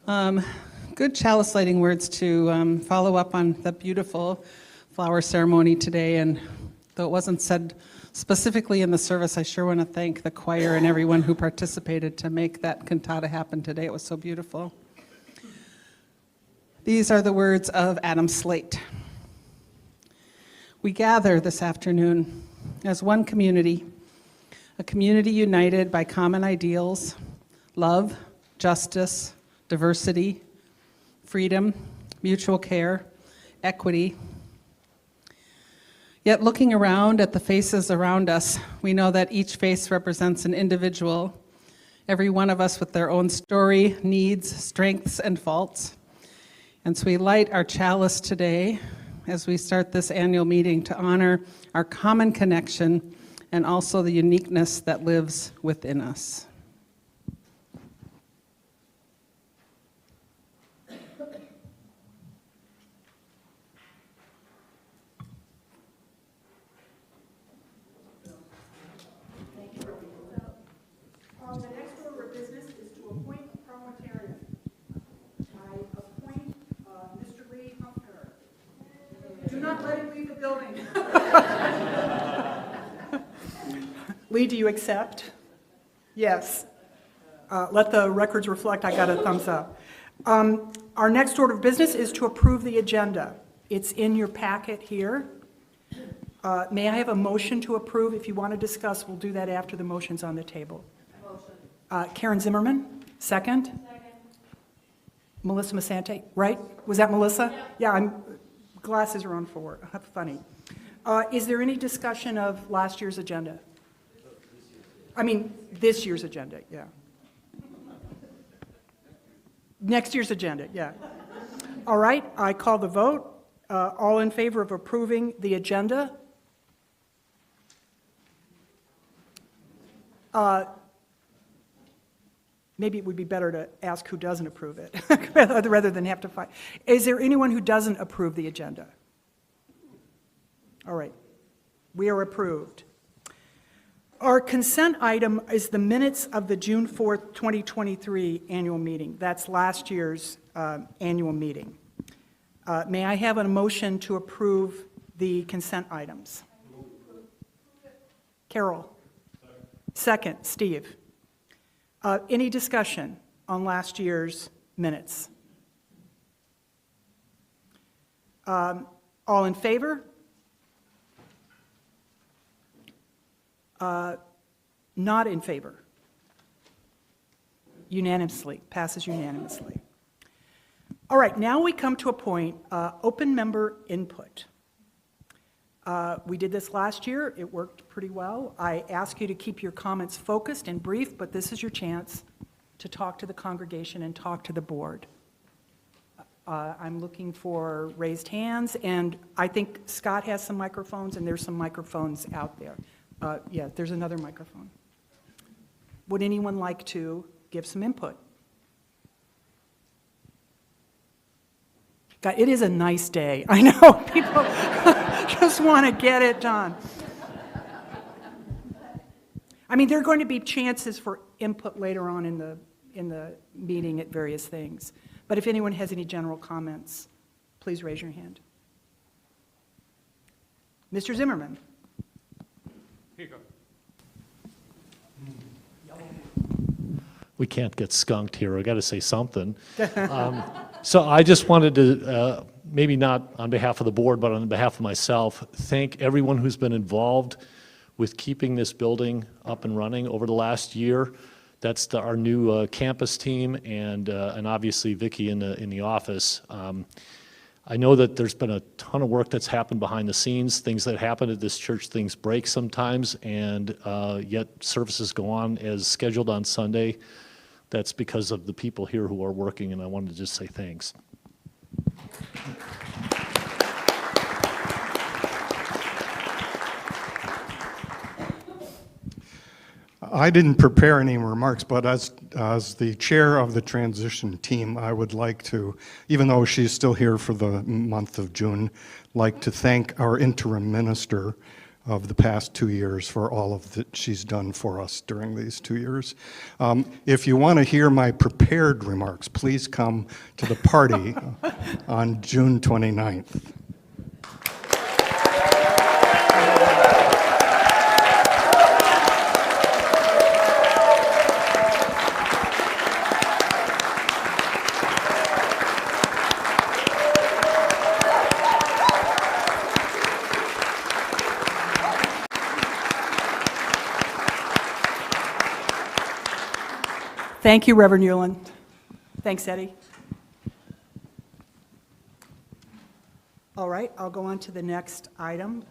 Good chalice lighting words to follow up on the beautiful flower ceremony today. And though it wasn't said specifically in the service, I sure want to thank the choir and everyone who participated to make that cantata happen today. It was so beautiful. These are the words of Adam Slate. We gather this afternoon as one community, a community united by common ideals, love, justice, diversity, freedom, mutual care, equity. Yet looking around at the faces around us, we know that each face represents an individual, every one of us with their own story, needs, strengths, and faults. And so we light our chalice today as we start this annual meeting to honor our common connection and also the uniqueness that lives within us. Lee, do you accept? Yes. Let the records reflect I got a thumbs up. Our next order of business is to approve the agenda. It's in your packet here. May I have a motion to approve? If you want to discuss, we'll do that after the motion's on the table. Motion. Karen Zimmerman, second. Second. Melissa Masante, right? Was that Melissa? Yeah, glasses are on for. Funny. Is there any discussion of last year's agenda? This year's agenda, yeah. Next year's agenda, yeah. All right, I call the vote. All in favor of approving the agenda? Maybe it would be better to ask who doesn't approve it, rather than have to fight. Is there anyone who doesn't approve the agenda? All right, we are approved. Our consent item is the minutes of the June 4th, 2023 annual meeting. That's last year's annual meeting. May I have a motion to approve the consent items? Carol. Second, Steve. Any discussion on last year's minutes? All in favor? Not in favor. Unanimously, passes unanimously. All right, now we come to a point, open member input. We did this last year, it worked pretty well. I ask you to keep your comments focused and brief, but this is your chance to talk to the congregation and talk to the board. I'm looking for raised hands, and I think Scott has some microphones, and there's some microphones out there. Yeah, there's another microphone. Would anyone like to give some input? God, it is a nice day. I know people just want to get it done. There are going to be chances for input later on in the meeting at various things. But if anyone has any general comments, please raise your hand. Mr. Zimmerman. Here you go. We can't get skunked here. I got to say something. So I just wanted to, maybe not on behalf of the board, but on behalf of myself, thank everyone who's been involved with keeping this building up and running over the last year. That's our new campus team, and obviously Vicki in the office. I know that there's been a ton of work that's happened behind the scenes, things that happen at this church, things break sometimes, and yet services go on as scheduled on Sunday. That's because of the people here who are working, and I wanted to just say thanks. I didn't prepare any remarks, but as the chair of the transition team, I would like to, even though she's still here for the month of June, like to thank our interim minister, of the past 2 years for all of that she's done for us during these 2 years. If you want to hear my prepared remarks, please come to the party on June 29th. Thank you, Reverend Yulin. Thanks, Eddie. All right, I'll go on to the next item.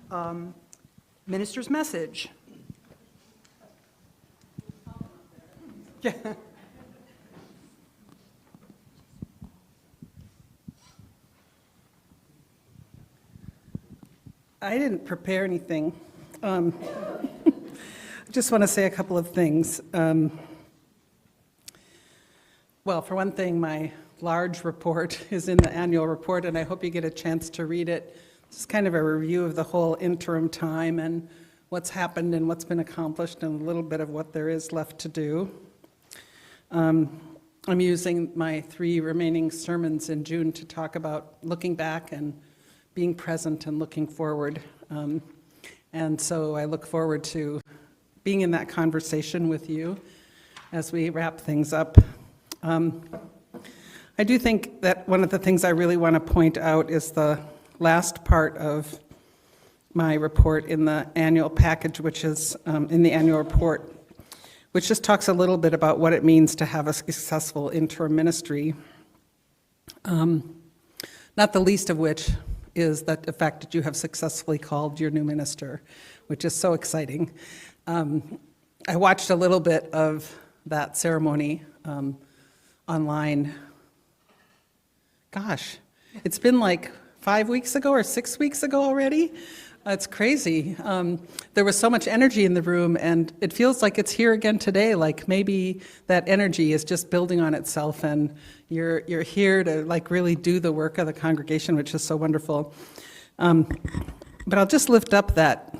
Minister's message. Yeah. I didn't prepare anything. I just want to say a couple of things. Well, for one thing, my large report is in the annual report, and I hope you get a chance to read it. It's kind of a review of the whole interim time and what's happened and what's been accomplished and a little bit of what there is left to do. I'm using my 3 remaining sermons in June to talk about looking back and being present and looking forward. And so I look forward to being in that conversation with you as we wrap things up. I do think that one of the things I really want to point out is the last part of my report in the annual package, which is in the annual report, which just talks a little bit about what it means to have a successful interim ministry. Not the least of which is that the fact that you have successfully called your new minister, which is so exciting. I watched a little bit of that ceremony online. Gosh, it's been like 5 weeks ago or 6 weeks ago already. It's crazy. There was so much energy in the room, and it feels like it's here again today. Like maybe that energy is just building on itself, and you're here to like really do the work of the congregation, which is so wonderful. But I'll just lift up that,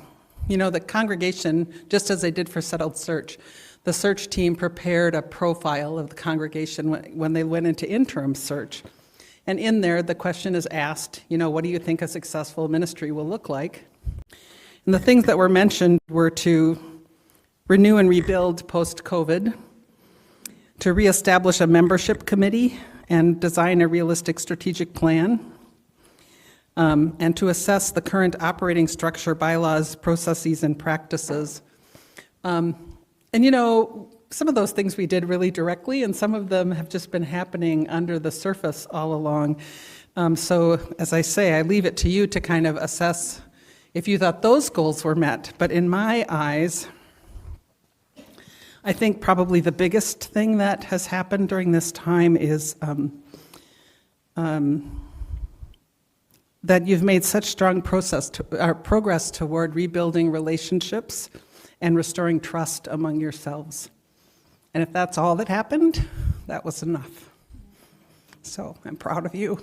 the congregation, just as they did for Settled Search, the search team prepared a profile of the congregation when they went into interim search. And in there, the question is asked, what do you think a successful ministry will look like? And the things that were mentioned were to renew and rebuild post-COVID, to reestablish a membership committee and design a realistic strategic plan, and to assess the current operating structure, bylaws, processes, and practices. Some of those things we did really directly, and some of them have just been happening under the surface all along. So, as I say, I leave it to you to kind of assess if you thought those goals were met. But in my eyes, I think probably the biggest thing that has happened during this time is that you've made such strong progress toward rebuilding relationships and restoring trust among yourselves. And if that's all that happened, that was enough. So I'm proud of you.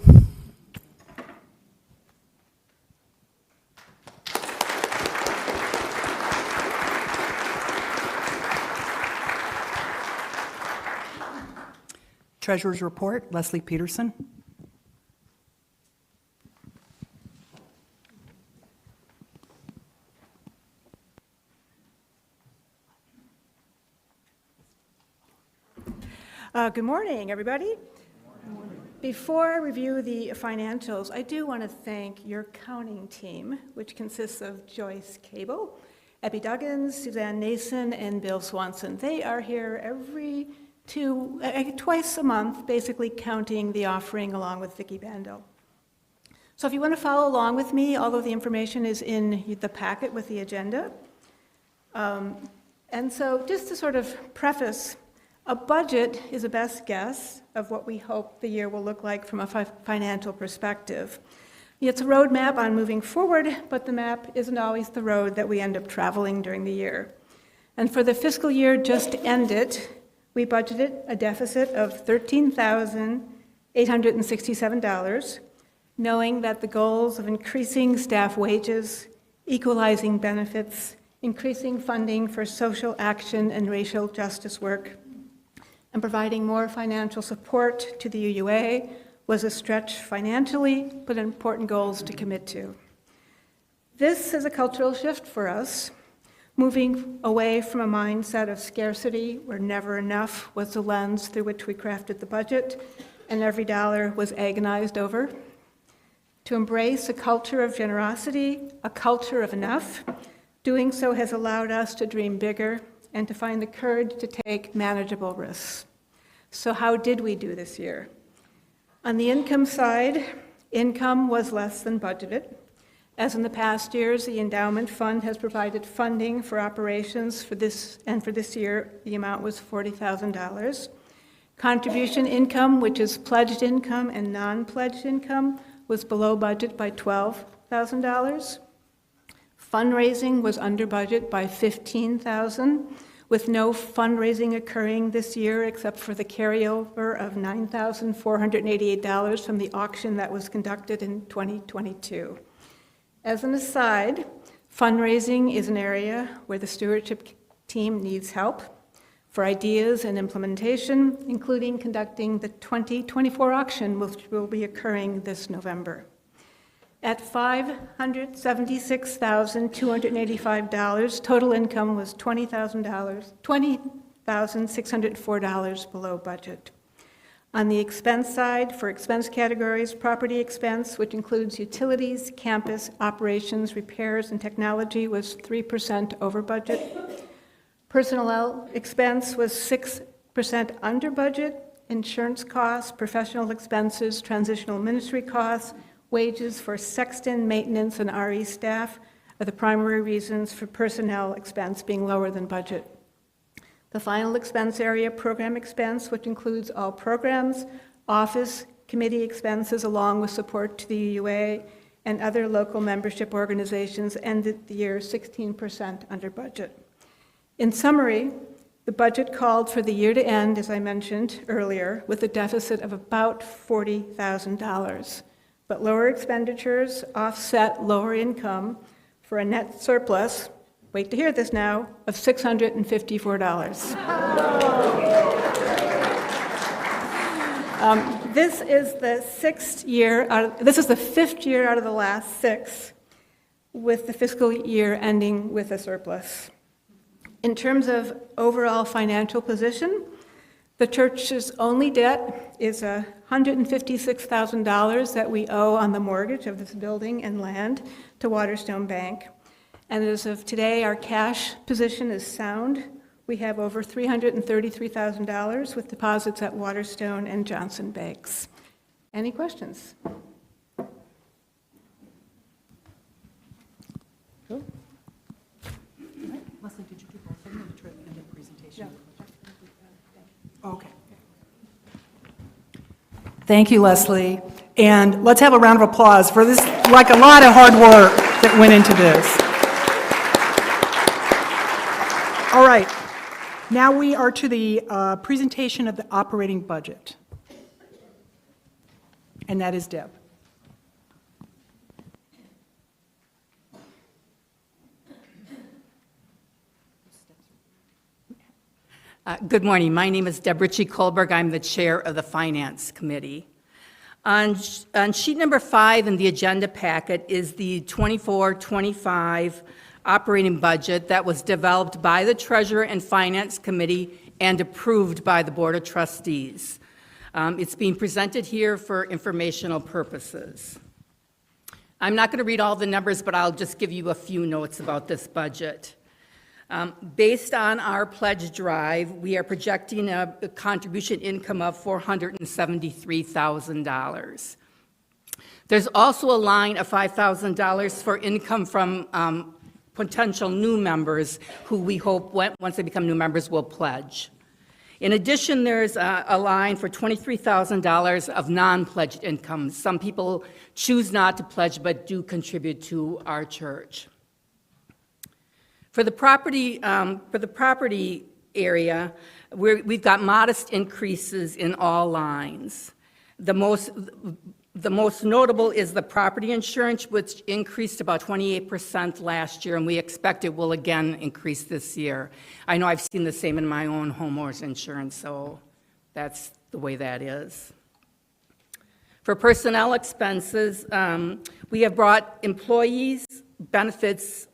Treasurer's report, Leslie Peterson. Good morning, everybody. Before I review the financials, I do want to thank your accounting team, which consists of Joyce Cable, Abby Duggins, Suzanne Nason, and Bill Swanson. They are here twice a month, basically counting the offering along with Vicki Bando. So if you want to follow along with me, all of the information is in the packet with the agenda. And so just to sort of preface, a budget is a best guess of what we hope the year will look like from a financial perspective. It's a roadmap on moving forward, but the map isn't always the road that we end up traveling during the year. And for the fiscal year just ended, we budgeted a deficit of $13,867, knowing that the goals of increasing staff wages, equalizing benefits, increasing funding for social action and racial justice work, and providing more financial support to the UUA was a stretch financially, but important goals to commit to. This is a cultural shift for us, moving away from a mindset of scarcity where never enough was the lens through which we crafted the budget and every dollar was agonized over, to embrace a culture of generosity, a culture of enough. Doing so has allowed us to dream bigger and to find the courage to take manageable risks. So how did we do this year? On the income side, income was less than budgeted. As in the past years, the endowment fund has provided funding for operations for this year, the amount was $40,000. Contribution income, which is pledged income and non-pledged income, was below budget by $12,000. Fundraising was under budget by $15,000, with no fundraising occurring this year except for the carryover of $9,488 from the auction that was conducted in 2022. As an aside, fundraising is an area where the stewardship team needs help for ideas and implementation, including conducting the 2024 auction, which will be occurring this November. At $576,285, total income was $20,604 below budget. On the expense side, for expense categories, property expense, which includes utilities, campus, operations, repairs, and technology, was 3% over budget. Personnel expense was 6% under budget. Insurance costs, professional expenses, transitional ministry costs, wages for sexton, maintenance, and RE staff are the primary reasons for personnel expense being lower than budget. The final expense area, program expense, which includes all programs, office, committee expenses, along with support to the UUA and other local membership organizations, ended the year 16% under budget. In summary, the budget called for the year to end, as I mentioned earlier, with a deficit of about $40,000. But lower expenditures offset lower income for a net surplus, wait to hear this now, of $654. This is the fifth year out of the last six with the fiscal year ending with a surplus. In terms of overall financial position, the church's only debt is $156,000 that we owe on the mortgage of this building and land to Waterstone Bank. And as of today, our cash position is sound. We have over $333,000 with deposits at Waterstone and Johnson Banks. Any questions? Cool. Leslie, did you do both of them in the presentation? Yeah. Okay. Thank you, Leslie. And let's have a round of applause for this, like a lot of hard work that went into this. All right. Now we are to the presentation of the operating budget. And that is Deb. Good morning. My name is Deb Ritchie-Kohlberg. I'm the chair of the Finance Committee. On sheet number 5 in the agenda packet is the 24-25 operating budget that was developed by the Treasurer and Finance Committee and approved by the Board of Trustees. It's being presented here for informational purposes. I'm not going to read all the numbers, but I'll just give you a few notes about this budget. Based on our pledge drive, we are projecting a contribution income of $473,000. There's also a line of $5,000 for income from potential new members who we hope, once they become new members, will pledge. In addition, there's a line for $23,000 of non-pledged income. Some people choose not to pledge but do contribute to our church. For the property area, we've got modest increases in all lines. The most The most notable is the property insurance, which increased about 28% last year, and we expect it will again increase this year. I know I've seen the same in my own homeowner's insurance, so that's the way that is. For personnel expenses, we have brought employees' benefits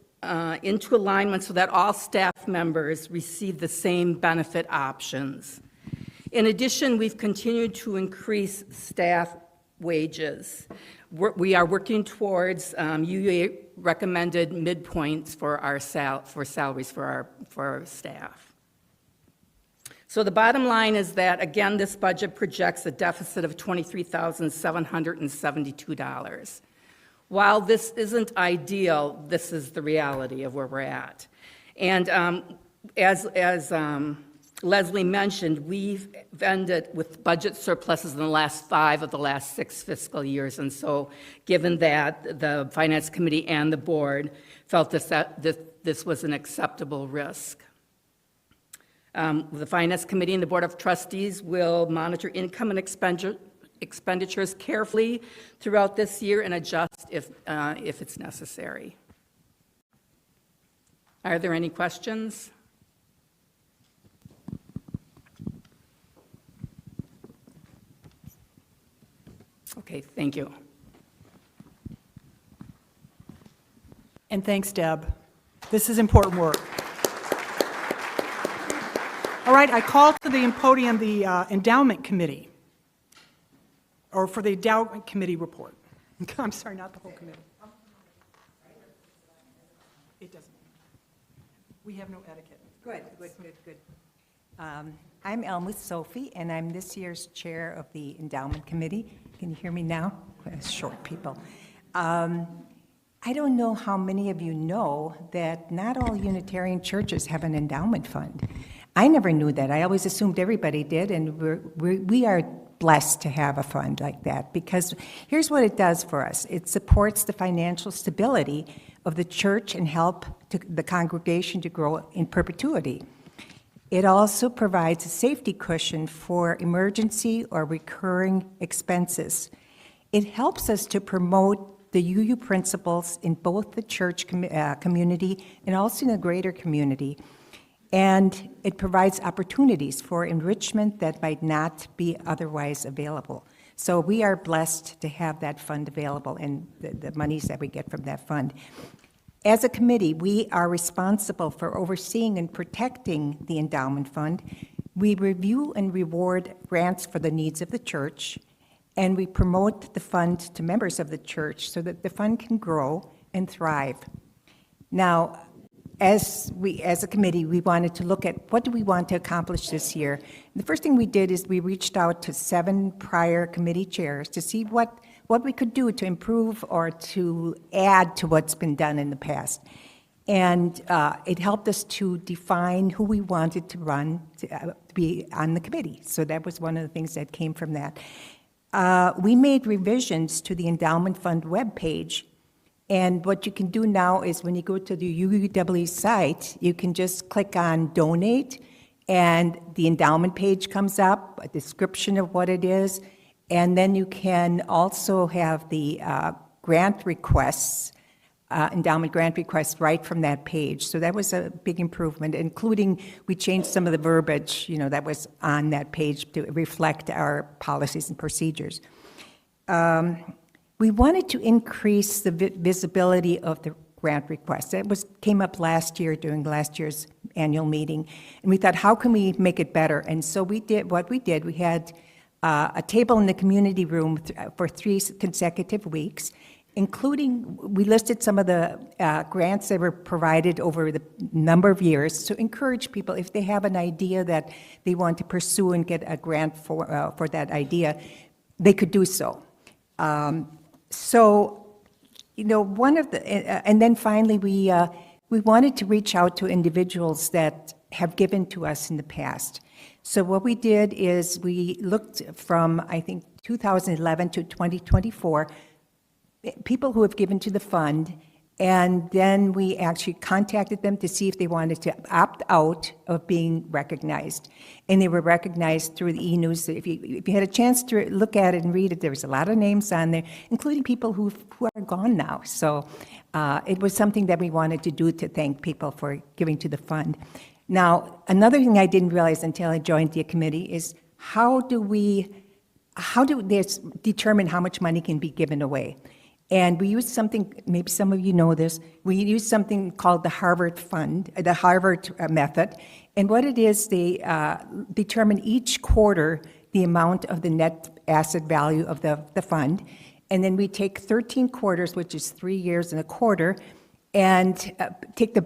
into alignment so that all staff members receive the same benefit options. In addition, we've continued to increase staff wages. We are working towards UUA recommended midpoints for our salaries for our staff. So the bottom line is that, again, this budget projects a deficit of $23,772. While this isn't ideal, this is the reality of where we're at. And as Leslie mentioned, we've ended with budget surpluses in the last 5 of the last 6 fiscal years. And so given that, the Finance Committee and the board felt that this was an acceptable risk. The Finance Committee and the Board of Trustees will monitor income and expenditures carefully throughout this year and adjust if it's necessary. Are there any questions? Okay, thank you. And thanks, Deb. This is important work. All right, I call to the podium the Endowment Committee, or for the Endowment Committee report. I'm sorry, not the whole committee. It doesn't. We have no etiquette. Good. I'm Elma Sophie, and I'm this year's chair of the Endowment Committee. Can you hear me now? Short people. I don't know how many of you know that not all Unitarian churches have an endowment fund. I never knew that. I always assumed everybody did, and we are blessed to have a fund like that, because here's what it does for us. It supports the financial stability of the church and help the congregation to grow in perpetuity. It also provides a safety cushion for emergency or recurring expenses. It helps us to promote the UU principles in both the church community and also in the greater community. And it provides opportunities for enrichment that might not be otherwise available. So we are blessed to have that fund available and the monies that we get from that fund. As a committee, we are responsible for overseeing and protecting the endowment fund. We review and reward grants for the needs of the church, and we promote the fund to members of the church so that the fund can grow and thrive. Now, as a committee, we wanted to look at what do we want to accomplish this year. The first thing we did is we reached out to 7 prior committee chairs to see what we could do to improve or to add to what's been done in the past. And it helped us to define who we wanted to be on the committee. So that was one of the things that came from that. We made revisions to the endowment fund webpage. And what you can do now is when you go to the UUCW site, you can just click on donate, and the endowment page comes up, a description of what it is, and then you can also have the grant requests, endowment grant requests right from that page. So that was a big improvement, including we changed some of the verbiage, that was on that page to reflect our policies and procedures. We wanted to increase the visibility of the grant request. That came up last year during last year's annual meeting, and we thought, how can we make it better? And so we had a table in the community room for 3 consecutive weeks, including, we listed some of the grants that were provided over the number of years to encourage people, if they have an idea that they want to pursue and get a grant for that idea, they could do so. And then finally, we wanted to reach out to individuals that have given to us in the past. So what we did is we looked from, I think, 2011 to 2024, people who have given to the fund, And then we actually contacted them to see if they wanted to opt out of being recognized. And they were recognized through the e-news. If you had a chance to look at it and read it, there was a lot of names on there, including people who are gone now. So it was something that we wanted to do to thank people for giving to the fund. Now, another thing I didn't realize until I joined the committee is how do they determine how much money can be given away? And we use something, maybe some of you know this, we use something called the Harvard Fund, the Harvard method. And what it is, they determine each quarter the amount of the net asset value of the fund. And then we take 13 quarters, which is 3 years and a quarter, and take the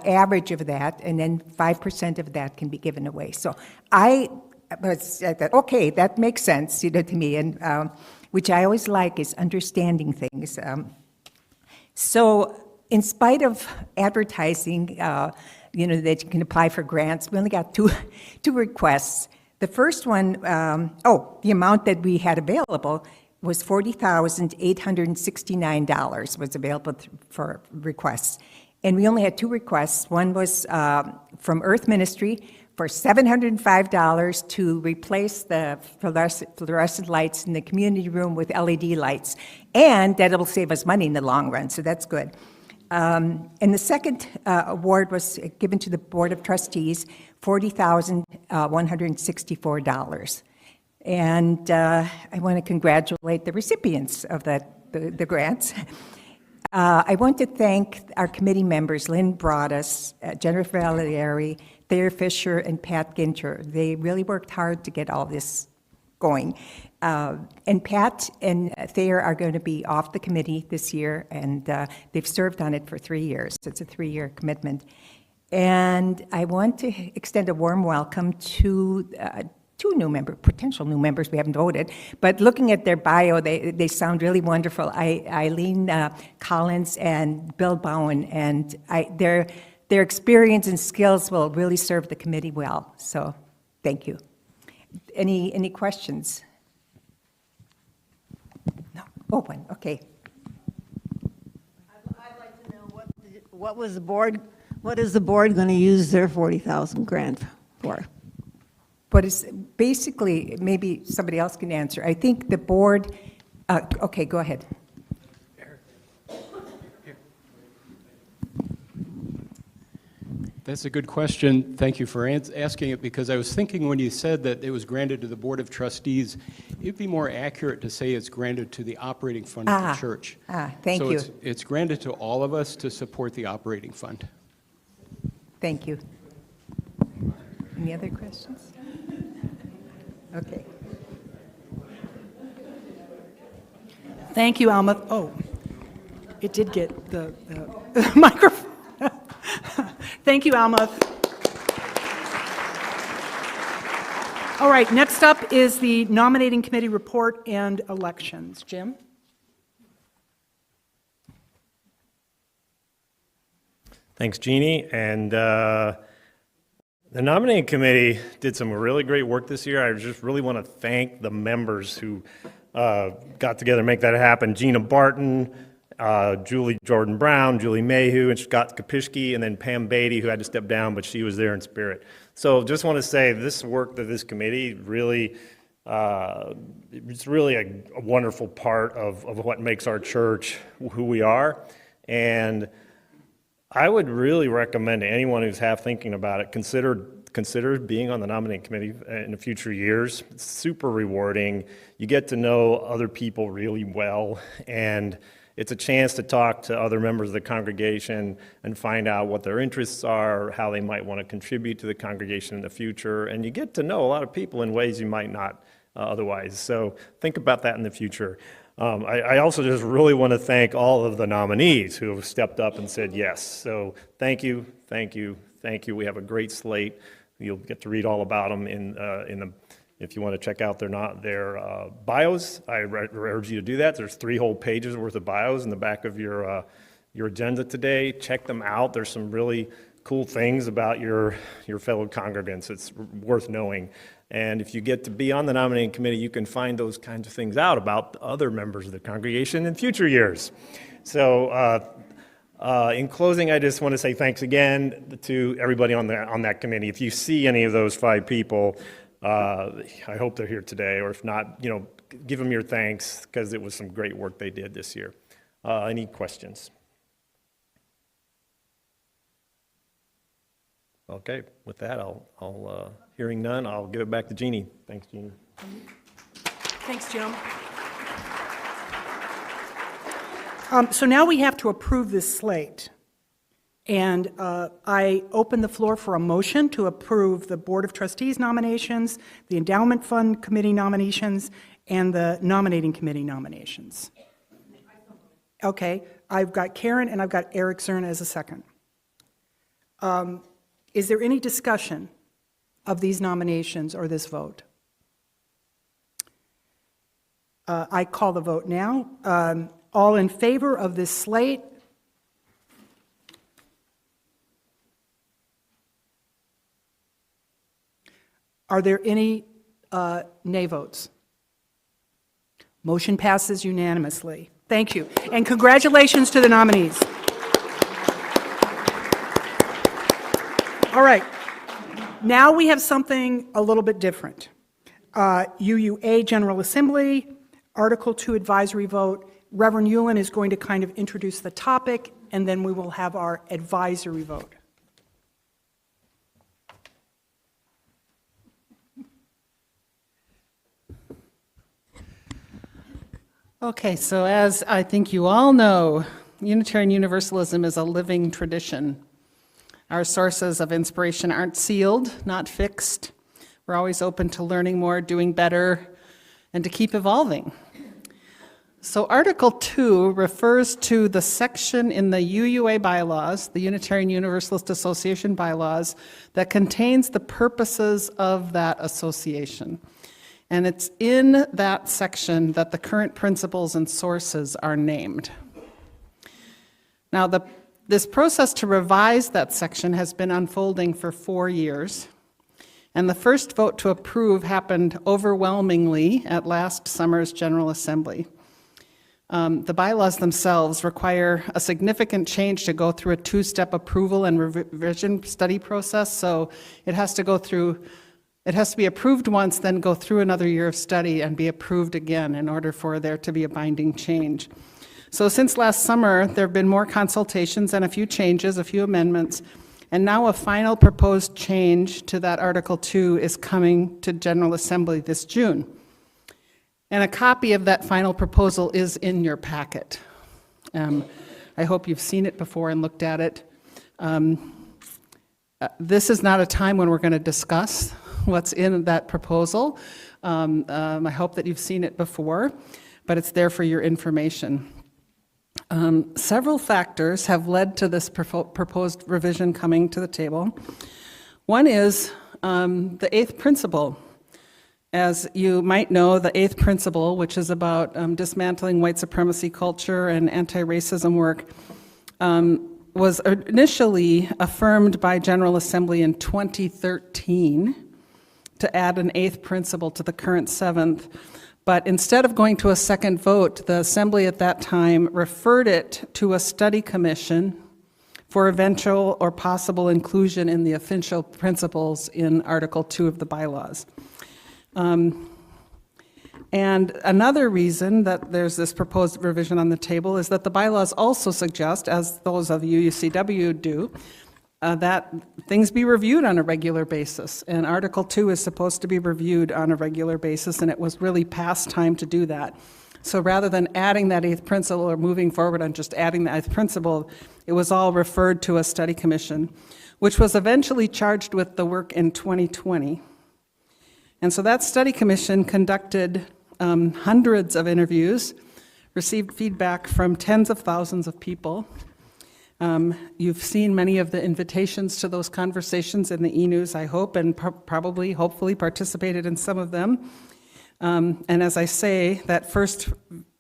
average of that, and then 5% of that can be given away. So I thought, okay, that makes sense, to me, and which I always like is understanding things. So in spite of advertising, that you can apply for grants, we only got two requests. The first one, the amount that we had available was $40,869 was available for requests. And we only had two requests. One was from Earth Ministry for $705 to replace the fluorescent lights in the community room with LED lights. And that will save us money in the long run, so that's good. And the second award was given to the Board of Trustees, $40,164. And I want to congratulate the recipients of the grants. I want to thank our committee members, Lynn Broadus, Jennifer Valieri, Thayer Fisher, and Pat Ginter. They really worked hard to get all this going. And Pat and Thayer are going to be off the committee this year, and they've served on it for 3 years. So it's a 3-year commitment. And I want to extend a warm welcome to two potential new members. We haven't voted, but looking at their bio, they sound really wonderful. Eileen Collins and Bill Bowen, and their experience and skills will really serve the committee well. So, thank you. Any questions? No. Oh, one. Okay. I'd like to know what is the board going to use their 40,000 grant for? But it's basically, maybe somebody else can answer. I think the board, okay, go ahead. That's a good question. Thank you for asking it, because I was thinking when you said that it was granted to the Board of Trustees, it'd be more accurate to say it's granted to the operating fund of the church. Thank you. So it's granted to all of us to support the operating fund. Thank you. Any other questions? Okay. Thank you, Alma. Oh, it did get the microphone. Thank you, Alma. All right, next up is the nominating committee report and elections. Jim? Thanks, Jeannie. And the nominating committee did some really great work this year. I just really want to thank the members who got together to make that happen. Gina Barton, Julie Jordan Brown, Julie Mayhew, and Scott Kapishke, and then Pam Beatty, who had to step down, but she was there in spirit. So just want to say this work that this committee really, it's really a wonderful part of what makes our church who we are. And I would really recommend to anyone who's half thinking about it, consider being on the nominating committee in the future years. It's super rewarding. You get to know other people really well, and it's a chance to talk to other members of the congregation and find out what their interests are, how they might want to contribute to the congregation in the future, and you get to know a lot of people in ways you might not otherwise. So think about that in the future. I also just really want to thank all of the nominees who have stepped up and said yes. So thank you, thank you, thank you. We have a great slate. You'll get to read all about them if you want to check out their bios. I urge you to do that. There's 3 whole pages worth of bios in the back of your agenda today. Check them out. There's some really cool things about your fellow congregants. It's worth knowing. And if you get to be on the nominating committee, you can find those kinds of things out about other members of the congregation in future years. So In closing, I just want to say thanks again to everybody on that committee. If you see any of those 5 people, I hope they're here today, or if not, give them your thanks, because it was some great work they did this year. Any questions? Okay, with that, I'll hearing none, I'll give it back to Jeannie. Thanks, Jeannie. Thanks, Jim. So now we have to approve this slate. And I open the floor for a motion to approve the Board of Trustees nominations, the Endowment Fund Committee nominations, and the Nominating Committee nominations. Okay, I've got Karen and I've got Eric Zern as a second. Is there any discussion of these nominations or this vote? I call the vote now. All in favor of this slate? Are there any nay votes? Motion passes unanimously. Thank you. And congratulations to the nominees. All right. Now we have something a little bit different. UUA General Assembly, Article 2 advisory vote. Reverend Yulin is going to kind of introduce the topic, and then we will have our advisory vote. Okay, so as I think you all know, Unitarian Universalism is a living tradition. Our sources of inspiration aren't sealed, not fixed. We're always open to learning more, doing better, and to keep evolving. So Article 2 refers to the section in the UUA bylaws, the Unitarian Universalist Association bylaws, that contains the purposes of that association. And it's in that section that the current principles and sources are named. Now, this process to revise that section has been unfolding for 4 years. And the first vote to approve happened overwhelmingly at last summer's General Assembly. The bylaws themselves require a significant change to go through a 2-step approval and revision study process. So it has to be approved once, then go through another year of study and be approved again in order for there to be a binding change. So since last summer, there have been more consultations and a few changes, a few amendments, and now a final proposed change to that Article 2 is coming to General Assembly this June. And a copy of that final proposal is in your packet. I hope you've seen it before and looked at it. This is not a time when we're going to discuss what's in that proposal. I hope that you've seen it before, but it's there for your information. Several factors have led to this proposed revision coming to the table. One is the 8th principle. As you might know, the 8th principle, which is about dismantling white supremacy culture and anti-racism work, was initially affirmed by General Assembly in 2013 to add an 8th principle to the current 7th. But instead of going to a second vote, the Assembly at that time referred it to a study commission for eventual or possible inclusion in the official principles in Article 2 of the bylaws. And another reason that there's this proposed revision on the table is that the bylaws also suggest, as those of UUCW do, that things be reviewed on a regular basis. And Article 2 is supposed to be reviewed on a regular basis, and it was really past time to do that. So rather than adding that 8th principle or moving forward on just adding the 8th principle, it was all referred to a study commission, which was eventually charged with the work in 2020. And so that study commission conducted hundreds of interviews, received feedback from tens of thousands of people. You've seen many of the invitations to those conversations in the e-news, I hope, and probably, hopefully, participated in some of them. And as I say, that first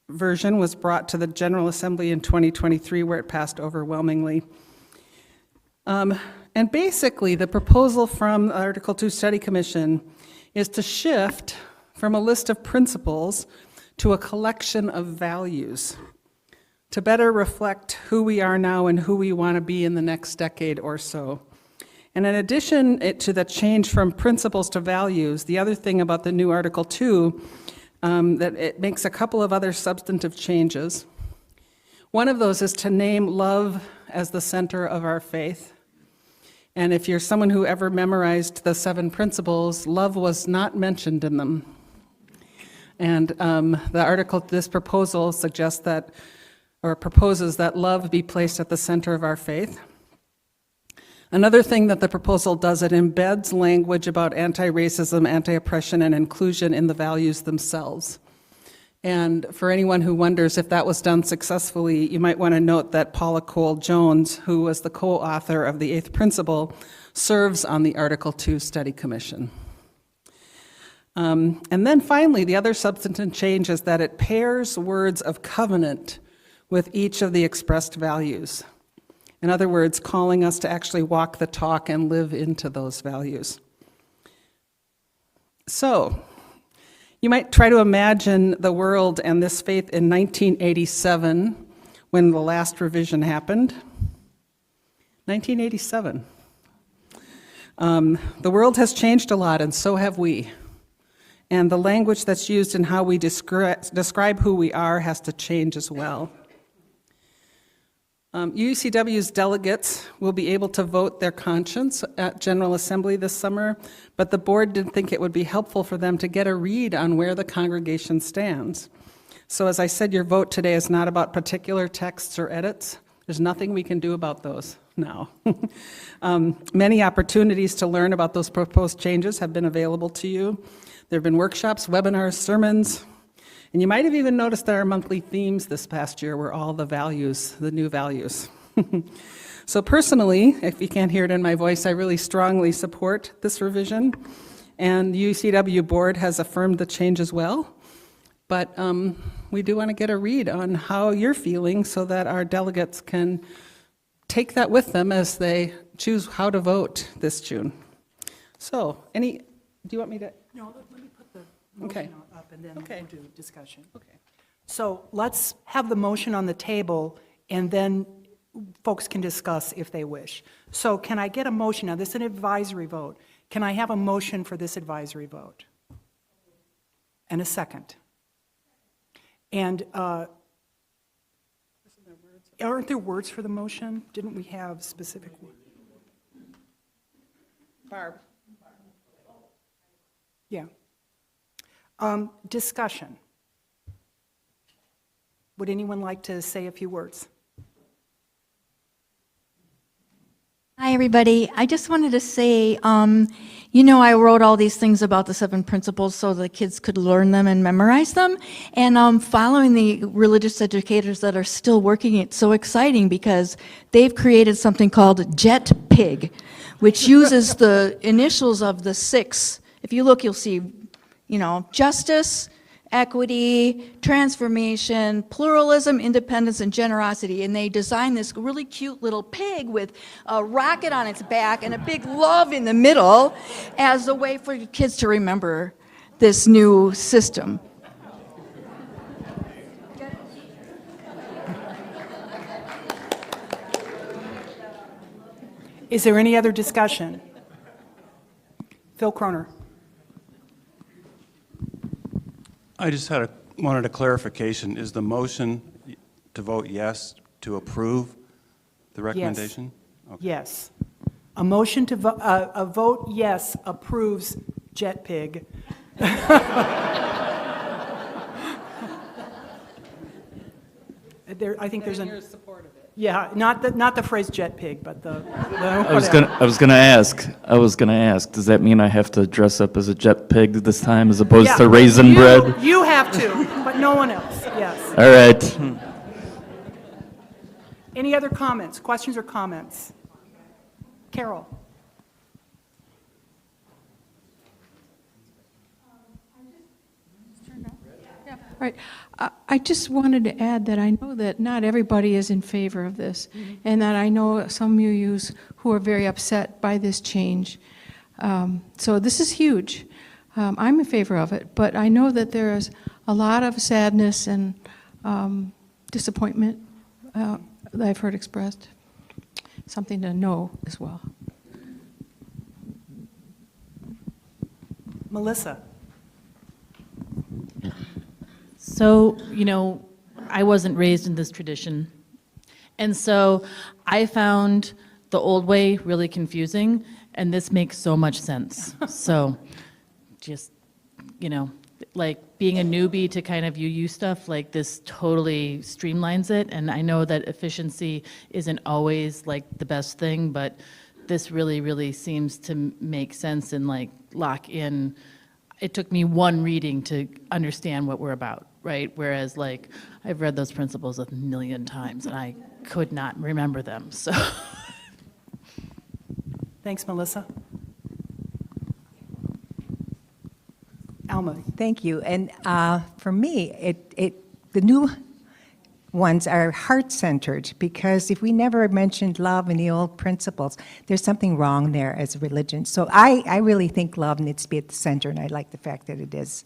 version was brought to the General Assembly in 2023, where it passed overwhelmingly. And basically, the proposal from the Article 2 Study Commission is to shift from a list of principles to a collection of values. to better reflect who we are now and who we want to be in the next decade or so. And in addition to the change from principles to values, the other thing about the new Article 2, that it makes a couple of other substantive changes. One of those is to name love as the center of our faith. And if you're someone who ever memorized the 7 principles, love was not mentioned in them. And the article, this proposal suggests that, or proposes that love be placed at the center of our faith. Another thing that the proposal does, it embeds language about anti-racism, anti-oppression, and inclusion in the values themselves. And for anyone who wonders if that was done successfully, you might want to note that Paula Cole-Jones, who was the co-author of the 8th principle, serves on the Article 2 Study Commission. And then finally, the other substantive change is that it pairs words of covenant with each of the expressed values. In other words, calling us to actually walk the talk and live into those values. So, you might try to imagine the world and this faith in 1987 when the last revision happened. 1987. The world has changed a lot, and so have we. And the language that's used in how we describe who we are has to change as well. UUCW's delegates will be able to vote their conscience at General Assembly this summer, but the board didn't think it would be helpful for them to get a read on where the congregation stands. So as I said, your vote today is not about particular texts or edits. There's nothing we can do about those now. Many opportunities to learn about those proposed changes have been available to you. There have been workshops, webinars, sermons, and you might have even noticed that our monthly themes this past year were all the values, the new values. So personally, if you can't hear it in my voice, I really strongly support this revision. And the UUCW board has affirmed the change as well. But we do want to get a read on how you're feeling so that our delegates can take that with them as they choose how to vote this June. So, do you want me to? No, let me put the Okay. motion up and then Okay. we'll do discussion. Okay. So let's have the motion on the table, and then folks can discuss if they wish. So can I get a motion? Now, this is an advisory vote. Can I have a motion for this advisory vote? And a second. And aren't there words for the motion? Didn't we have specific words? Barb. Yeah. Discussion. Would anyone like to say a few words? Hi, everybody. I just wanted to say, I wrote all these things about the 7 principles so the kids could learn them and memorize them. And following the religious educators that are still working, it's so exciting because they've created something called Jet Pig, which uses the initials of the 6. If you look, you'll see, justice, equity, transformation, pluralism, independence, and generosity. And they designed this really cute little pig with a rocket on its back and a big love in the middle as a way for kids to remember this new system. Is there any other discussion? Phil Croner. I just wanted a clarification. Is the motion to vote yes to approve the recommendation? Yes. Yes. A motion to a vote yes approves Jet Pig. I think there's Your support of it. yeah, not the phrase Jet Pig, but the I was gonna ask, does that mean I have to dress up as a jet pig this time as opposed Yeah, to raisin bread? You have to, but no one else, yes. All right. Any other comments, questions or comments? Carol? Right. I just wanted to add that I know that not everybody is in favor of this, and that I know some UUs who are very upset by this change. So this is huge. I'm in favor of it, but I know that there is a lot of sadness and disappointment that I've heard expressed. Something to know as well. Melissa? So, I wasn't raised in this tradition. And so I found the old way really confusing, and this makes so much sense. So just, like being a newbie to kind of UU stuff, like this totally streamlines it. And I know that efficiency isn't always like the best thing, but this really, really seems to make sense and like lock in. It took me one reading to understand what we're about, right? Whereas like I've read those principles a million times and I could not remember them, so. Thanks, Melissa. Alma? Thank you. And for me, the new ones are heart-centered, because if we never mentioned love and the old principles, there's something wrong there as a religion. So I really think love needs to be at the center, and I like the fact that it is.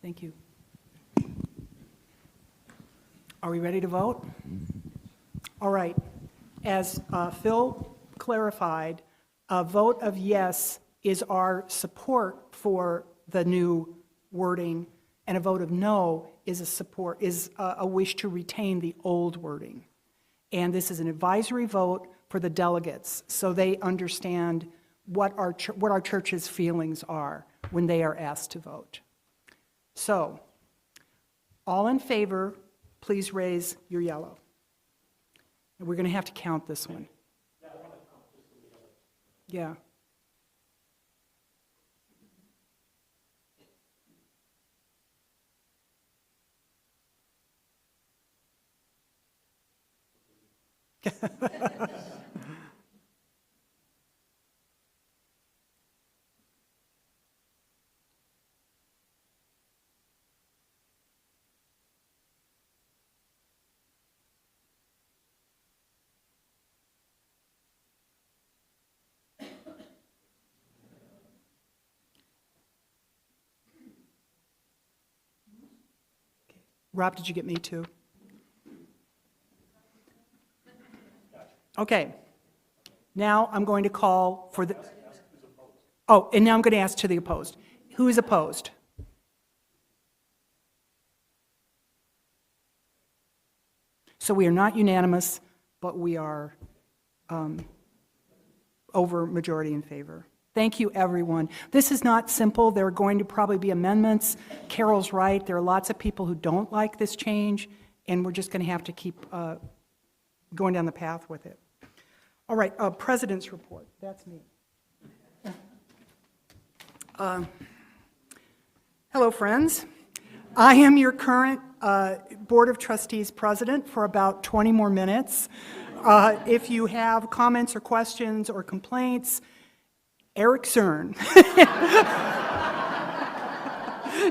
Thank you. Are we ready to vote? All right. As Phil clarified, a vote of yes is our support for the new wording, and a vote of no is a wish to retain the old wording. And this is an advisory vote for the delegates, so they understand what our church's feelings are when they are asked to vote. So, all in favor, please raise your yellow. And we're going to have to count this one. Yeah. Rob, did you get me too? Okay. Now I'm going to call for the... Oh, and now I'm going to ask to the opposed. Who is opposed? So we are not unanimous, but we are over majority in favor. Thank you, everyone. This is not simple. There are going to probably be amendments. Carol's right. There are lots of people who don't like this change, and we're just going to have to keep going down the path with it. All right, President's report. That's me. Hello, friends. I am your current Board of Trustees president for about 20 more minutes. If you have comments or questions or complaints, Eric Cern.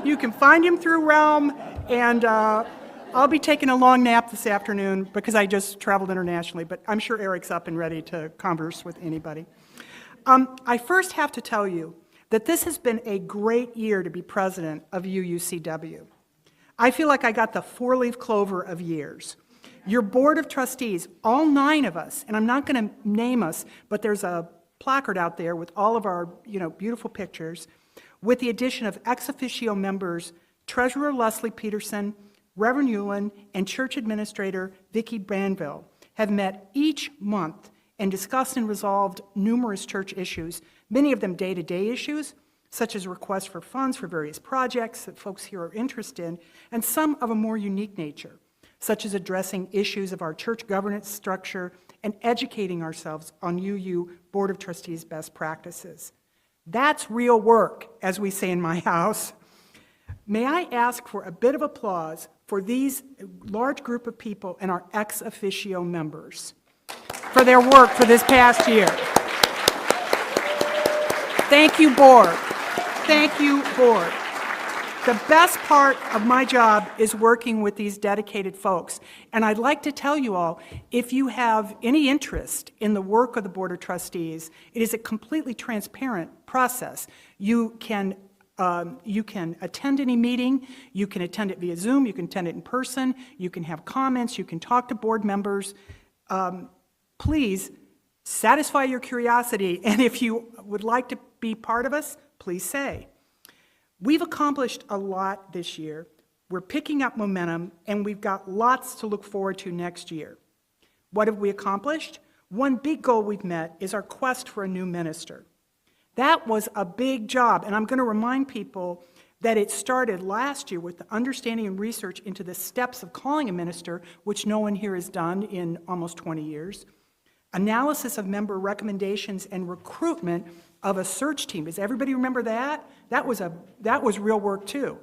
You can find him through Realm, and I'll be taking a long nap this afternoon because I just traveled internationally, but I'm sure Eric's up and ready to converse with anybody. I first have to tell you that this has been a great year to be president of UUCW. I feel like I got the four-leaf clover of years. Your Board of Trustees, all 9 of us, and I'm not going to name us, but there's a placard out there with all of our, beautiful pictures, with the addition of ex officio members, Treasurer Leslie Peterson, Reverend Ewan, and Church Administrator Vicki Branville, have met each month and discussed and resolved numerous church issues, many of them day-to-day issues, such as requests for funds for various projects that folks here are interested in, and some of a more unique nature, such as addressing issues of our church governance structure and educating ourselves on UU Board of Trustees best practices. That's real work, as we say in my house. May I ask for a bit of applause for these large group of people and our ex officio members for their work for this past year. Thank you, Board. Thank you, Board. The best part of my job is working with these dedicated folks. And I'd like to tell you all, if you have any interest in the work of the Board of Trustees, it is a completely transparent process. You can You can attend any meeting, you can attend it via Zoom, you can attend it in person, you can have comments, you can talk to board members. Please satisfy your curiosity, and if you would like to be part of us, please say. We've accomplished a lot this year. We're picking up momentum, and we've got lots to look forward to next year. What have we accomplished? One big goal we've met is our quest for a new minister. That was a big job, and I'm going to remind people that it started last year with the understanding and research into the steps of calling a minister, which no one here has done in almost 20 years, analysis of member recommendations, and recruitment of a search team. Does everybody remember that? That was real work too.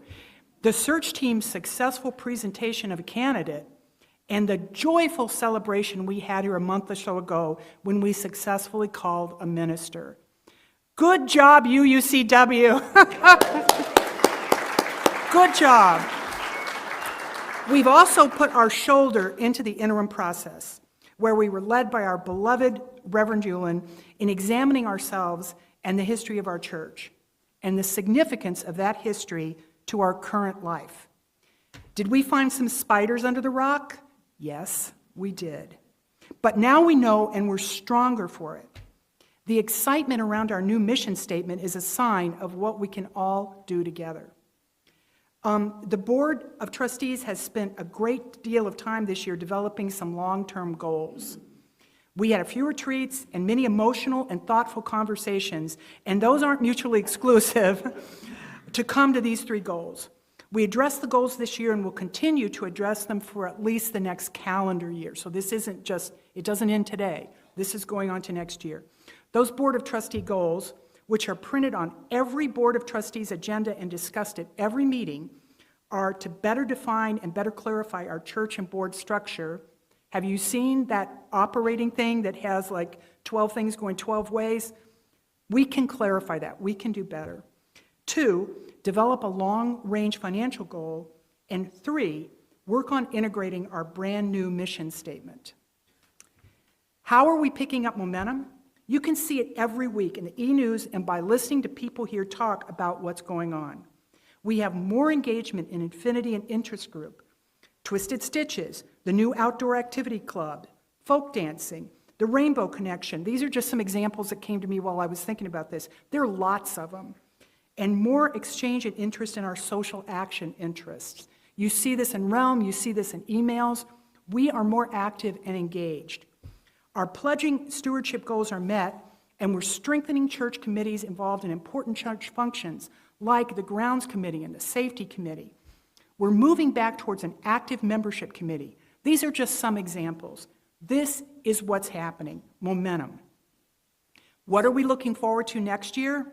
The search team's successful presentation of a candidate and the joyful celebration we had here a month or so ago when we successfully called a minister. Good job, UUCW. Good job. We've also put our shoulder into the interim process, where we were led by our beloved Reverend Yulin in examining ourselves and the history of our church, and the significance of that history to our current life. Did we find some spiders under the rock? Yes, we did. But now we know, and we're stronger for it. The excitement around our new mission statement is a sign of what we can all do together. The Board of Trustees has spent a great deal of time this year developing some long-term goals. We had a few retreats and many emotional and thoughtful conversations, and those aren't mutually exclusive, to come to these 3 goals. We addressed the goals this year and will continue to address them for at least the next calendar year. So this isn't just, it doesn't end today. This is going on to next year. Those Board of Trustee goals, which are printed on every Board of Trustees agenda and discussed at every meeting, are to better define and better clarify our church and board structure. Have you seen that operating thing that has like 12 things going 12 ways? We can clarify that. We can do better. 2, develop a long-range financial goal. And 3, work on integrating our brand new mission statement. How are we picking up momentum? You can see it every week in the e-news and by listening to people here talk about what's going on. We have more engagement in Infinity and Interest Group, Twisted Stitches, the new Outdoor Activity Club, folk dancing, the Rainbow Connection. These are just some examples that came to me while I was thinking about this. There are lots of them. And more exchange and interest in our social action interests. You see this in Realm, you see this in emails. We are more active and engaged. Our pledging stewardship goals are met, and we're strengthening church committees involved in important church functions, like the Grounds Committee and the Safety Committee. We're moving back towards an active membership committee. These are just some examples. This is what's happening, momentum. What are we looking forward to next year?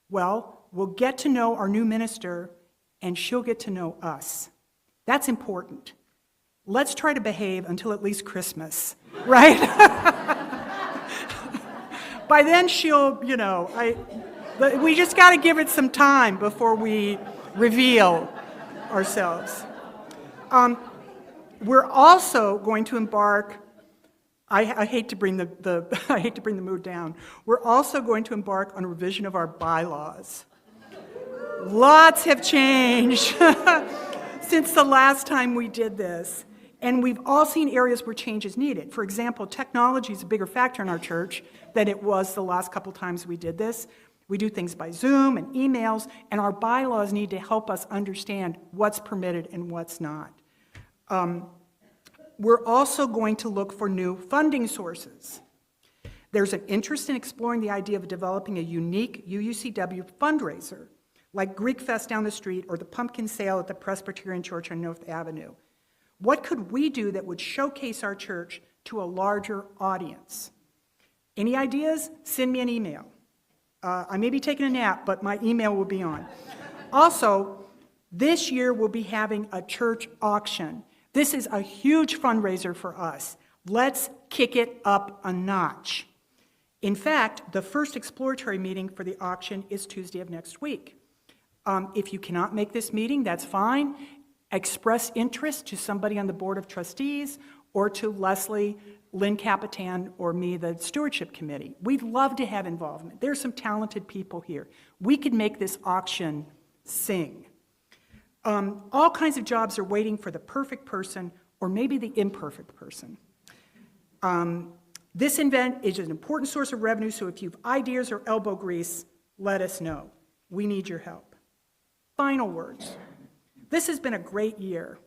Well, we'll get to know our new minister, and she'll get to know us. That's important. Let's try to behave until at least Christmas, right? By then she'll, we just got to give it some time before we reveal ourselves. We're also going to embark, I hate to bring I hate to bring the mood down. We're also going to embark on a revision of our bylaws. Lots have changed since the last time we did this. And we've all seen areas where change is needed. For example, technology is a bigger factor in our church than it was the last couple times we did this. We do things by Zoom and emails, and our bylaws need to help us understand what's permitted and what's not. We're also going to look for new funding sources. There's an interest in exploring the idea of developing a unique UUCW fundraiser, like Greek Fest down the street or the pumpkin sale at the Presbyterian Church on North Avenue. What could we do that would showcase our church to a larger audience? Any ideas? Send me an email. I may be taking a nap, but my email will be on. Also, this year we'll be having a church auction. This is a huge fundraiser for us. Let's kick it up a notch. In fact, the first exploratory meeting for the auction is Tuesday of next week. If you cannot make this meeting, that's fine. Express interest to somebody on the Board of Trustees or to Leslie Lynn Capitan or me, the stewardship committee. We'd love to have involvement. There's some talented people here. We could make this auction sing. All kinds of jobs are waiting for the perfect person or maybe the imperfect person. This event is an important source of revenue, so if you have ideas or elbow grease, let us know. We need your help. Final words. This has been a great year,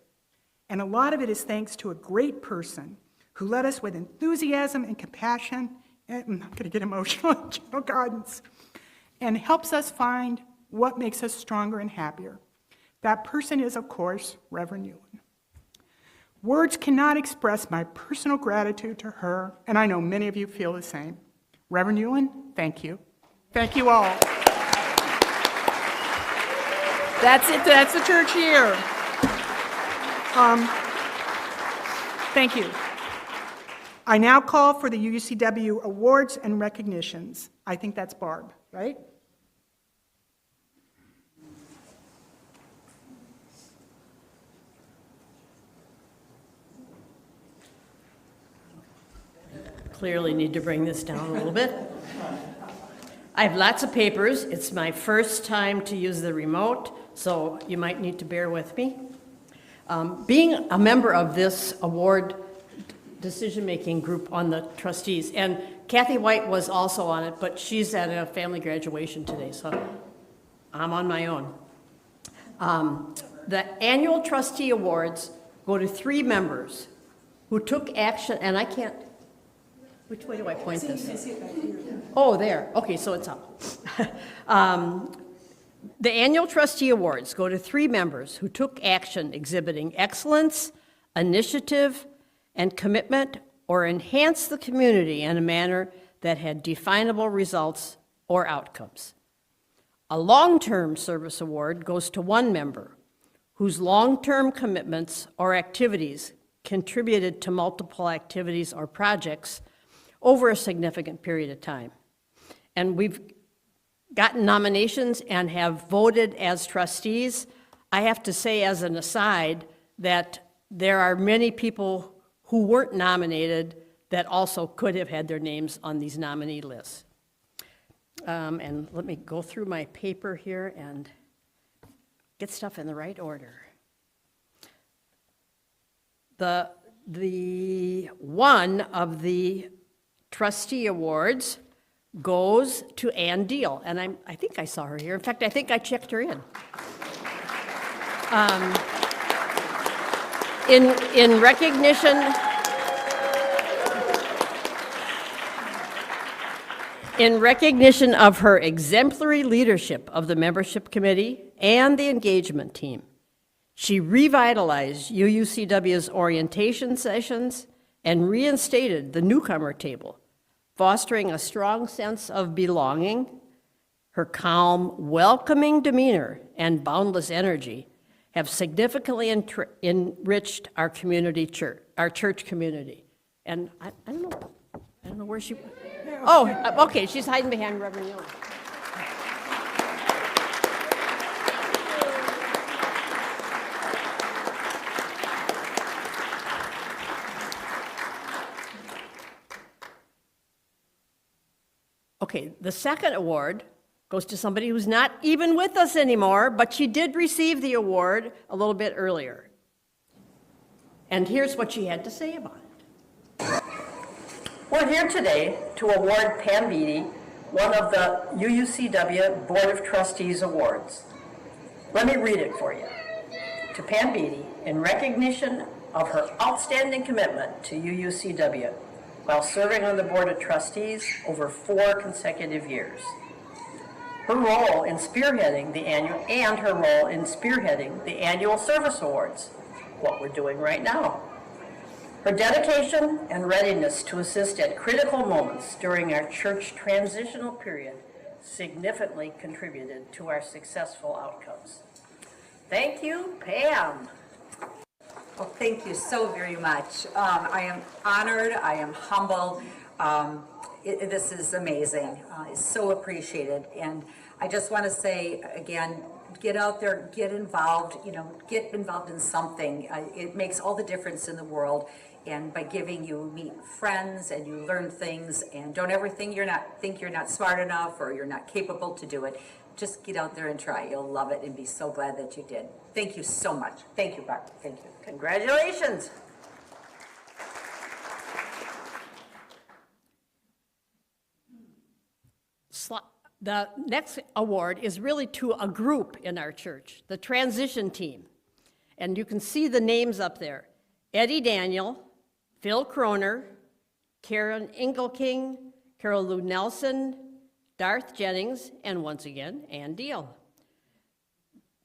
and a lot of it is thanks to a great person who led us with enthusiasm and compassion, and I'm not going to get emotional, gentle guidance, and helps us find what makes us stronger and happier. That person is, of course, Reverend Ewan. Words cannot express my personal gratitude to her, and I know many of you feel the same. Reverend Ewan, thank you. Thank you all. That's it. That's the church year. Thank you. I now call for the UUCW awards and recognitions. I think that's Barb, right? Clearly need to bring this down a little bit. I have lots of papers. It's my first time to use the remote, so you might need to bear with me. Being a member of this award decision-making group on the trustees, and Kathy White was also on it, but she's at a family graduation today, so I'm on my own. The annual trustee awards go to 3 members who took action, and I can't, which way do I point this? Oh, there. Okay, so it's up. The annual trustee awards go to 3 members who took action exhibiting excellence, initiative, and commitment, or enhanced the community in a manner that had definable results or outcomes. A long-term service award goes to 1 member whose long-term commitments or activities contributed to multiple activities or projects over a significant period of time. And we've gotten nominations and have voted as trustees. I have to say as an aside that there are many people who weren't nominated that also could have had their names on these nominee lists. And let me go through my paper here and get stuff in the right order. The one of the trustee awards goes to Ann Deal, and I think I saw her here. In fact, I think I checked her in. In recognition of her exemplary leadership of the membership committee and the engagement team, she revitalized UUCW's orientation sessions and reinstated the newcomer table, fostering a strong sense of belonging. Her calm, welcoming demeanor and boundless energy have significantly enriched our community our church community. And I don't know where she, oh, okay, she's hiding behind Reverend Young. Okay, the second award goes to somebody who's not even with us anymore, but she did receive the award a little bit earlier. And here's what she had to say about it. We're here today to award Pam Beatty one of the UUCW Board of Trustees Awards. Let me read it for you. To Pam Beatty, in recognition of her outstanding commitment to UUCW while serving on the Board of Trustees over 4 consecutive years. Her role in spearheading the annual service awards, what we're doing right now. Her dedication and readiness to assist at critical moments during our church transitional period significantly contributed to our successful outcomes. Thank you, Pam. Well, thank you so very much. I am honored, I am humbled. This is amazing. It's so appreciated. And I just want to say again, get out there, get involved, get involved in something. It makes all the difference in the world. And by giving, you meet friends and you learn things, and don't ever think you're not smart enough or you're not capable to do it. Just get out there and try. You'll love it and be so glad that you did. Thank you so much. Thank you, Barb. Thank you. Congratulations. The next award is really to a group in our church, the transition team. And you can see the names up there. Eddie Daniel, Phil Croner, Karen Engelking, Carol Lou Nelson, Darth Jennings, and once again, Ann Deal.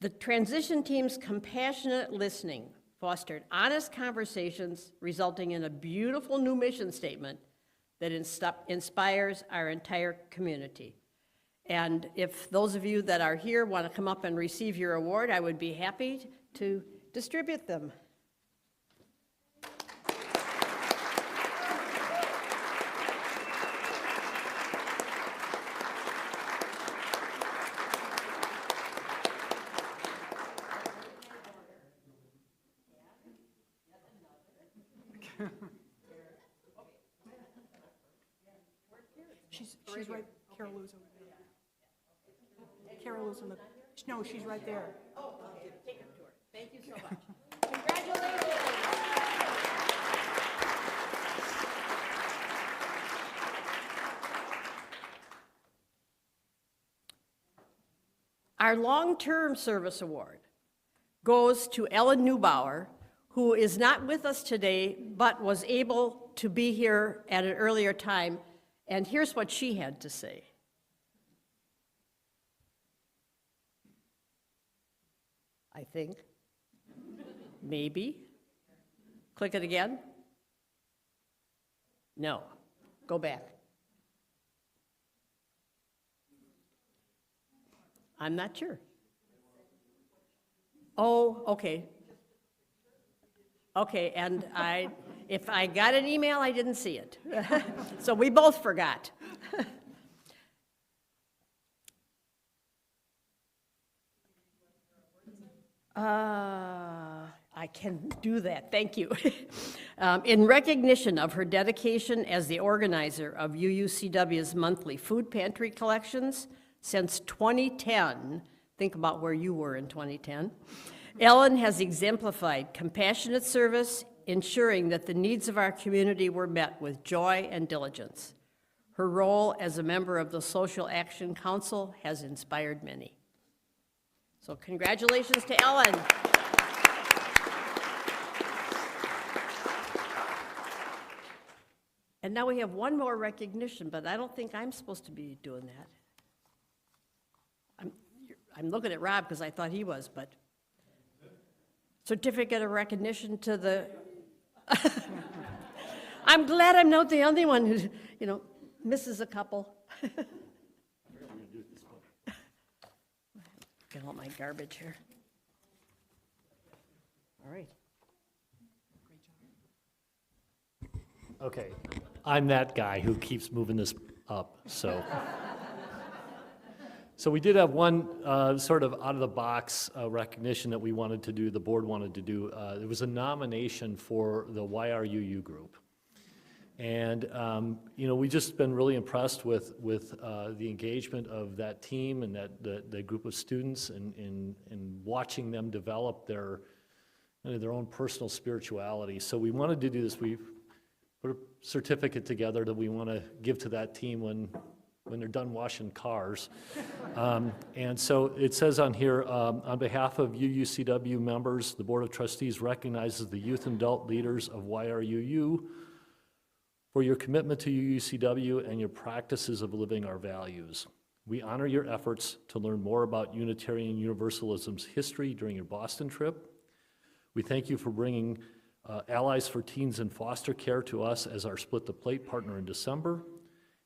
The transition team's compassionate listening fostered honest conversations, resulting in a beautiful new mission statement that inspires our entire community. And if those of you that are here want to come up and receive your award, I would be happy to distribute them. She's right, Carol Lou's over there. Carol Lou's in the, no, she's right there. Oh, okay, take it to her. Thank you so much. Congratulations. Our long-term service award goes to Ellen Neubauer, who is not with us today, but was able to be here at an earlier time. And here's what she had to say. I think. Maybe. Click it again. No. Go back. I'm not sure. Oh, okay. Okay, and if I got an email, I didn't see it. So we both forgot. I can do that, thank you. In recognition of her dedication as the organizer of UUCW's monthly food pantry collections since 2010, think about where you were in 2010, Ellen has exemplified compassionate service, ensuring that the needs of our community were met with joy and diligence. Her role as a member of the Social Action Council has inspired many. So congratulations to Ellen. And now we have one more recognition, but I don't think I'm supposed to be doing that. I'm looking at Rob because I thought he was, but certificate of recognition to the, I'm glad I'm not the only one who, misses a couple. Get all my garbage here. All right. Okay, I'm that guy who keeps moving this up, so. So we did have one sort of out-of-the-box recognition that we wanted to do, the board wanted to do. There was a nomination for the YRUU group. And, we've just been really impressed with the engagement of that team and the group of students and watching them develop their own personal spirituality. So we wanted to do this. We put a certificate together that we want to give to that team when they're done washing cars. And so it says on here, on behalf of UUCW members, the Board of Trustees recognizes the youth and adult leaders of YRUU for your commitment to UUCW and your practices of living our values. We honor your efforts to learn more about Unitarian Universalism's history during your Boston trip. We thank you for bringing Allies for Teens in Foster Care to us as our Split the Plate partner in December.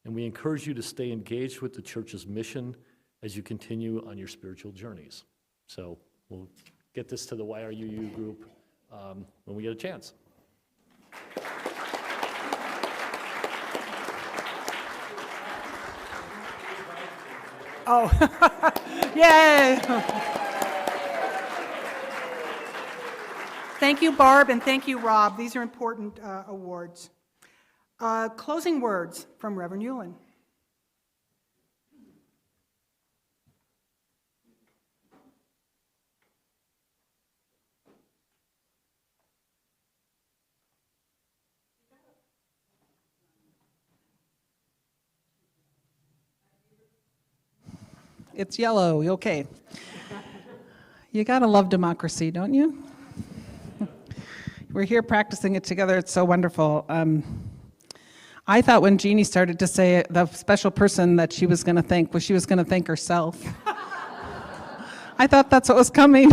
And we encourage you to stay engaged with the church's mission as you continue on your spiritual journeys. So we'll get this to the YRUU group when we get a chance. Oh, yay! Thank you, Barb, and thank you, Rob. These are important awards. Closing words from Reverend Yulin. It's yellow, okay. You gotta love democracy, don't you? We're here practicing it together, it's so wonderful. I thought when Jeannie started to say the special person that she was gonna thank, she was gonna thank herself. I thought that's what was coming.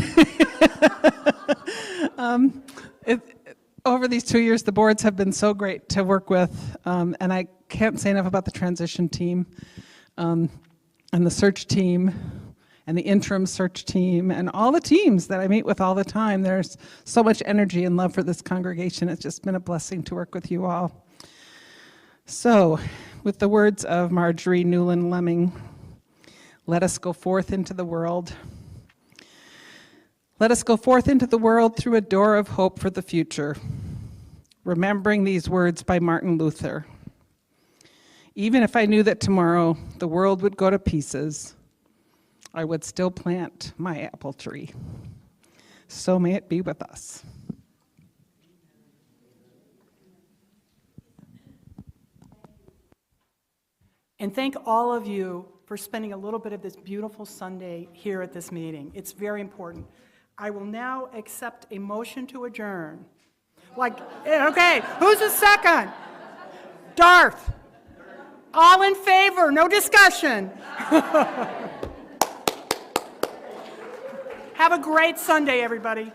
Over these 2 years, the boards have been so great to work with, and I can't say enough about the transition team, and the search team, and the interim search team, and all the teams that I meet with all the time. There's so much energy and love for this congregation. It's just been a blessing to work with you all. So, with the words of Marjorie Newland Lemming, let us go forth into the world. Let us go forth into the world through a door of hope for the future, remembering these words by Martin Luther. Even if I knew that tomorrow the world would go to pieces, I would still plant my apple tree. So may it be with us. And thank all of you for spending a little bit of this beautiful Sunday here at this meeting. It's very important. I will now accept a motion to adjourn. Okay, who's the second? Darth. All in favor, no discussion. Have a great Sunday, everybody.